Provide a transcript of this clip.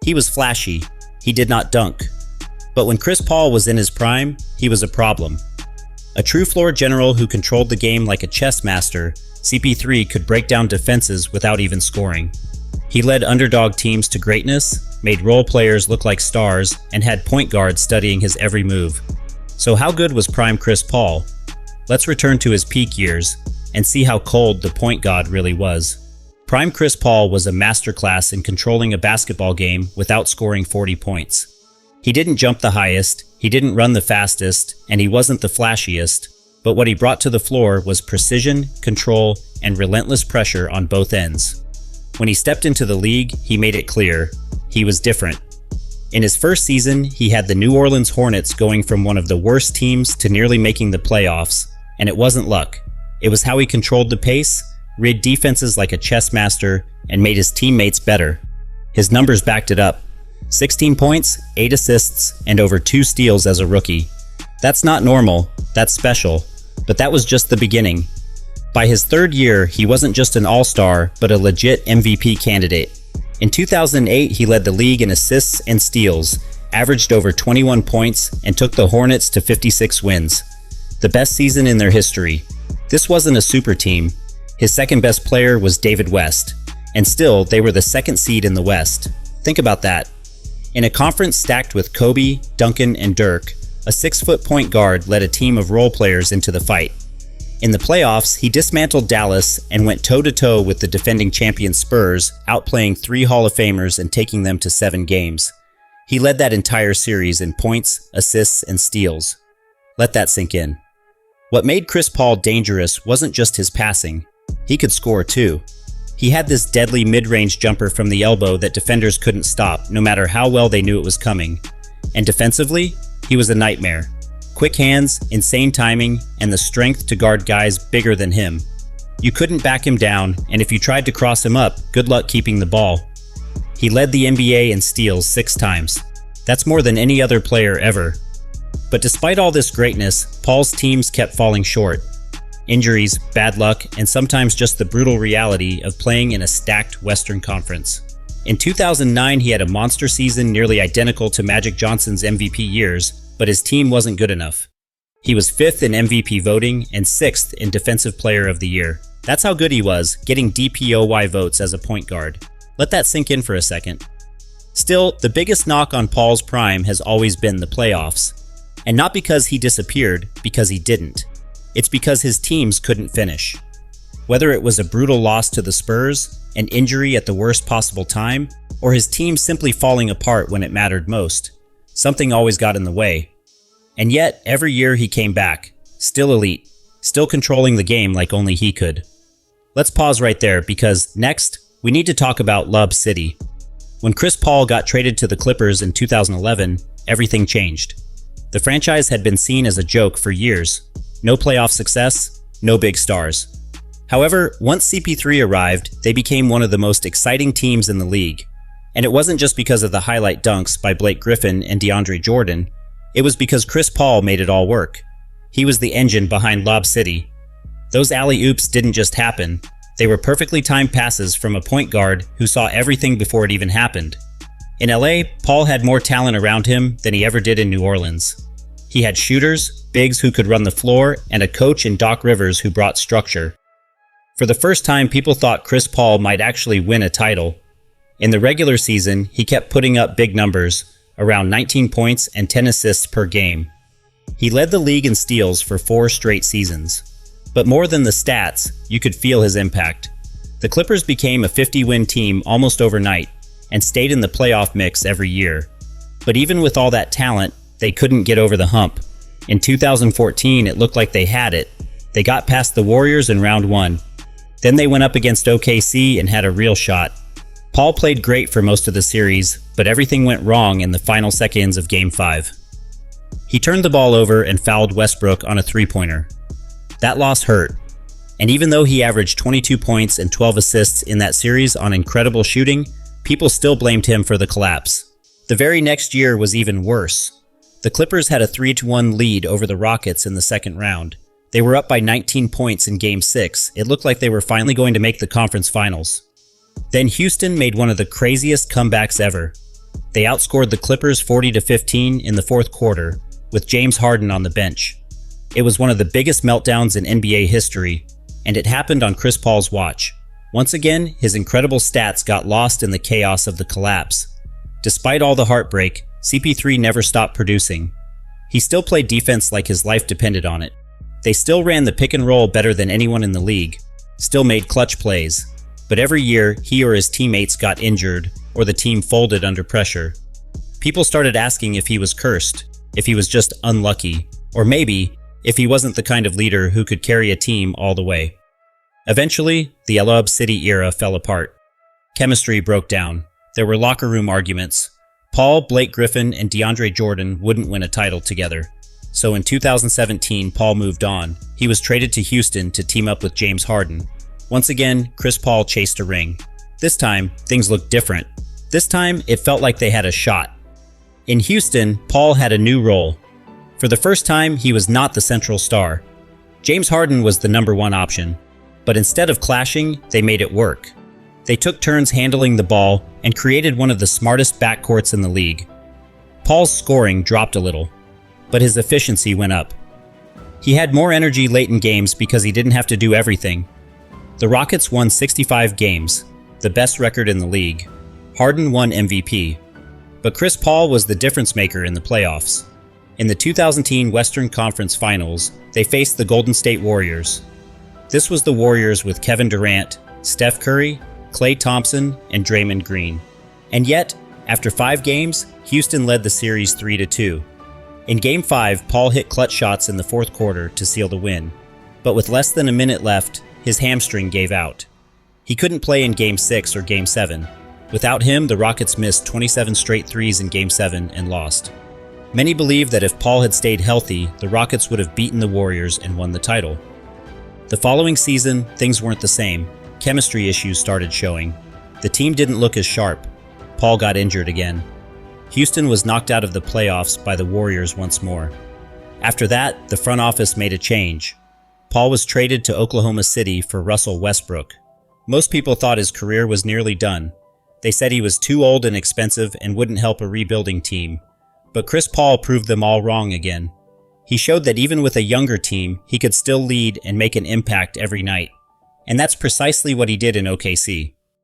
He was flashy. He did not dunk. But when Chris Paul was in his prime, he was a problem. A true floor general who controlled the game like a chess master, CP3 could break down defenses without even scoring. He led underdog teams to greatness, made role players look like stars, and had point guards studying his every move. So how good was prime Chris Paul? Let's return to his peak years and see how cold the point god really was. Prime Chris Paul was a masterclass in controlling a basketball game without scoring 40 points. He didn't jump the highest, he didn't run the fastest, and he wasn't the flashiest, but what he brought to the floor was precision, control, and relentless pressure on both ends. When he stepped into the league, he made it clear he was different. In his first season, he had the New Orleans Hornets going from one of the worst teams to nearly making the playoffs, and it wasn't luck. It was how he controlled the pace, read defenses like a chess master, and made his teammates better. His numbers backed it up. 16 points, 8 assists, and over 2 steals as a rookie. That's not normal, that's special, but that was just the beginning. By his third year, he wasn't just an all-star, but a legit MVP candidate. In 2008, he led the league in assists and steals, averaged over 21 points, and took the Hornets to 56 wins. The best season in their history. This wasn't a super team. His second best player was David West, and still, they were the second seed in the West. Think about that. In a conference stacked with Kobe, Duncan, and Dirk, a 6-foot point guard led a team of role players into the fight. In the playoffs, he dismantled Dallas and went toe-to-toe with the defending champion Spurs, outplaying 3 Hall of Famers and taking them to 7 games. He led that entire series in points, assists, and steals. Let that sink in. What made Chris Paul dangerous wasn't just his passing. He could score too. He had this deadly mid-range jumper from the elbow that defenders couldn't stop, no matter how well they knew it was coming. And defensively, he was a nightmare. Quick hands, insane timing, and the strength to guard guys bigger than him. You couldn't back him down, and if you tried to cross him up, good luck keeping the ball. He led the NBA in steals 6 times. That's more than any other player ever. But despite all this greatness, Paul's teams kept falling short. Injuries, bad luck, and sometimes just the brutal reality of playing in a stacked Western Conference. In 2009, he had a monster season nearly identical to Magic Johnson's MVP years, but his team wasn't good enough. He was 5th in MVP voting and 6th in Defensive Player of the Year. That's how good he was, getting DPOY votes as a point guard. Let that sink in for a second. Still, the biggest knock on Paul's prime has always been the playoffs. And not because he disappeared, because he didn't. It's because his teams couldn't finish. Whether it was a brutal loss to the Spurs, an injury at the worst possible time, or his team simply falling apart when it mattered most, something always got in the way. And yet, every year he came back, still elite, still controlling the game like only he could. Let's pause right there because next, we need to talk about Lob City. When Chris Paul got traded to the Clippers in 2011, everything changed. The franchise had been seen as a joke for years. No playoff success, no big stars. However, once CP3 arrived, they became one of the most exciting teams in the league. And it wasn't just because of the highlight dunks by Blake Griffin and DeAndre Jordan. It was because Chris Paul made it all work. He was the engine behind Lob City. Those alley-oops didn't just happen. They were perfectly timed passes from a point guard who saw everything before it even happened. In LA, Paul had more talent around him than he ever did in New Orleans. He had shooters, bigs who could run the floor, and a coach in Doc Rivers who brought structure. For the first time, people thought Chris Paul might actually win a title. In the regular season, he kept putting up big numbers, around 19 points and 10 assists per game. He led the league in steals for 4 straight seasons. But more than the stats, you could feel his impact. The Clippers became a 50-win team almost overnight and stayed in the playoff mix every year. But even with all that talent, they couldn't get over the hump. In 2014, it looked like they had it. They got past the Warriors in round 1. Then they went up against OKC and had a real shot. Paul played great for most of the series, but everything went wrong in the final seconds of Game 5. He turned the ball over and fouled Westbrook on a three-pointer. That loss hurt. And even though he averaged 22 points and 12 assists in that series on incredible shooting, people still blamed him for the collapse. The very next year was even worse. The Clippers had a 3-1 lead over the Rockets in the second round. They were up by 19 points in Game 6. It looked like they were finally going to make the conference finals. Then Houston made one of the craziest comebacks ever. They outscored the Clippers 40-15 in the fourth quarter, with James Harden on the bench. It was one of the biggest meltdowns in NBA history, and it happened on Chris Paul's watch. Once again, his incredible stats got lost in the chaos of the collapse. Despite all the heartbreak, CP3 never stopped producing. He still played defense like his life depended on it. They still ran the pick and roll better than anyone in the league, still made clutch plays, but every year he or his teammates got injured or the team folded under pressure. People started asking if he was cursed, if he was just unlucky, or maybe if he wasn't the kind of leader who could carry a team all the way. Eventually, the Lob City era fell apart. Chemistry broke down. There were locker room arguments. Paul, Blake Griffin, and DeAndre Jordan wouldn't win a title together. So in 2017, Paul moved on. He was traded to Houston to team up with James Harden. Once again, Chris Paul chased a ring. This time, things looked different. This time, it felt like they had a shot. In Houston, Paul had a new role. For the first time, he was not the central star. James Harden was the number one option. But instead of clashing, they made it work. They took turns handling the ball and created one of the smartest backcourts in the league. Paul's scoring dropped a little, but his efficiency went up. He had more energy late in games because he didn't have to do everything. The Rockets won 65 games, the best record in the league. Harden won MVP. But Chris Paul was the difference maker in the playoffs. In the 2010 Western Conference Finals, they faced the Golden State Warriors. This was the Warriors with Kevin Durant, Steph Curry, Klay Thompson, and Draymond Green. And yet, after 5 games, Houston led the series 3-2. In Game 5, Paul hit clutch shots in the fourth quarter to seal the win. But with less than a minute left, his hamstring gave out. He couldn't play in Game 6 or Game 7. Without him, the Rockets missed 27 straight threes in Game 7 and lost. Many believe that if Paul had stayed healthy, the Rockets would have beaten the Warriors and won the title. The following season, things weren't the same. Chemistry issues started showing. The team didn't look as sharp. Paul got injured again. Houston was knocked out of the playoffs by the Warriors once more. After that, the front office made a change. Paul was traded to Oklahoma City for Russell Westbrook. Most people thought his career was nearly done. They said he was too old and expensive and wouldn't help a rebuilding team. But Chris Paul proved them all wrong again. He showed that even with a younger team, he could still lead and make an impact every night. And that's precisely what he did in OKC.